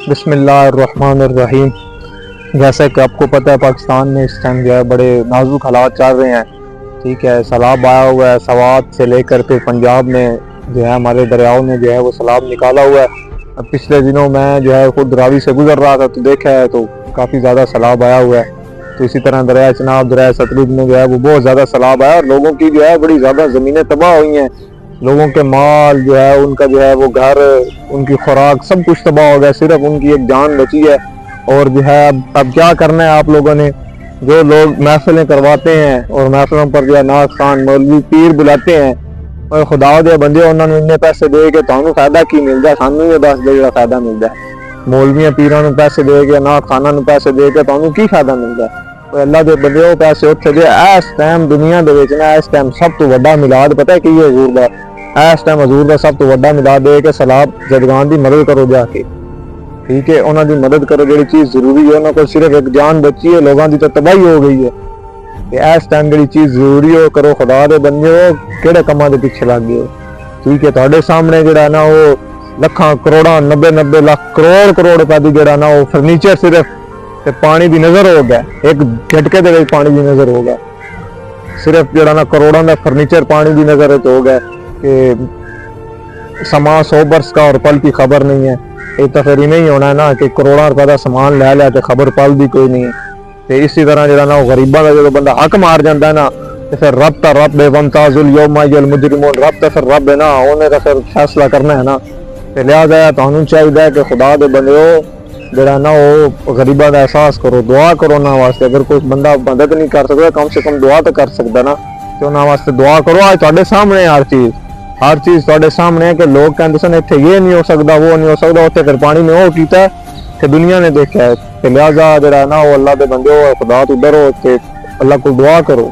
بسم اللہ الرحمن الرحیم۔ جیسا کہ آپ کو پتہ ہے پاکستان میں اس ٹائم جو ہے بڑے نازک حالات چل رہے ہیں، ٹھیک ہے۔ سیلاب آیا ہوا ہے، سوات سے لے کر کے پنجاب میں جو ہے ہمارے دریاؤں میں جو ہے وہ سیلاب نکالا ہوا ہے۔ پچھلے دنوں میں جو ہے خود راوی سے گزر رہا تھا تو دیکھا ہے تو کافی زیادہ سیلاب آیا ہوا ہے۔ تو اسی طرح دریائے چناب، دریائے ستلج میں جو ہے وہ بہت زیادہ سیلاب آیا اور لوگوں کی جو ہے بڑی زیادہ زمینیں تباہ ہوئی ہیں، لوگوں کے مال جو ہے ان کا جو ہے وہ گھر، ان کی خوراک سب کچھ تباہ ہو گیا، صرف ان کی ایک جان بچی ہے۔ اور جو ہے اب کیا کرنا ہے آپ لوگوں نے؟ جو لوگ محفلیں کرواتے ہیں اور محفلوں پر جو ہے نعت خوان مولوی پیر بلاتے ہیں، اور خدا دے بندے انہوں نے اتنے پیسے دے کے تانوں فائدہ کی ملتا ہے؟ سانوں یہ دس دے فائدہ ملتا ہے؟ مولویاں پیراں نوں پیسے دے کے، نعت خاناں نوں پیسے دے کے تانوں کی فائدہ ملتا ہے؟ اللہ دے بندے وہ پیسے اتنے دے۔ اس ٹائم دنیا دے وچ نا اس ٹائم سب تو بڑا میلاد پتہ ہے کی ہے؟ حضور دا۔ اس ٹائم حضور دا سب تو بڑا میلاد دے کے سیلاب زدگان دی مدد کرو جا کے، ٹھیک ہے۔ انہاں دی مدد کرو، جڑی چیز ضروری ہے، انہاں کو صرف ایک جان بچی ہے، لوگاں دی تو تباہی ہو گئی ہے۔ کہ اس ٹائم جڑی چیز ضروری ہو کرو، خدا دے بندے ہو کیڑے کماں دے پیچھے لگ گئے ہو، ٹھیک ہے۔ تہاڈے سامنے جڑا نا وہ لکھاں کروڑاں 90 لاکھ کروڑ روپے دی جڑا نا وہ فرنیچر صرف تے پانی دی نظر ہو گیا، ایک جھٹکے دے وچ پانی دی نظر ہو گیا، صرف جڑا نا کروڑاں دا فرنیچر پانی دی نظر وچ ہو گیا۔ کہ سما 100 برس کا اور پل کی خبر نہیں ہے۔ یہ تو پھر نہیں ہونا ہے نا کہ کروڑاں روپے دا سامان لے لیا تے خبر پل دی کوئی نہیں ہے۔ تے اسی طرح جڑا نا وہ غریباں دا جدوں بندہ حق مار جاندا ہے نا تے پھر رب تا رب ہے، وامتاز الیوم ایھا المجرمون، رب تے پھر رب ہے نا، اونے تے پھر فیصلہ کرنا ہے نا۔ تے لہذا تانوں چاہیے کہ خدا دے بندیو جڑا نا وہ غریباں دا احساس کرو، دعا کرو انہاں واسطے۔ اگر کوئی بندہ مدد نہیں کر سکدا کم سے کم دعا تو کر سکدا نا، کہ انہاں واسطے دعا کرو۔ آج تہاڈے سامنے ہر چیز تہاڈے سامنے ہے کہ لوگ کہندے سن ایتھے یہ نہیں ہو سکدا، وہ نہیں ہو سکدا، اوتھے پھر پانی نے وہ کیتا ہے کہ دنیا نے دیکھا ہے۔ کہ لہذا جڑا نا وہ اللہ دے بندے ہو، خدا تو ڈرو تے اللہ کو دعا کرو۔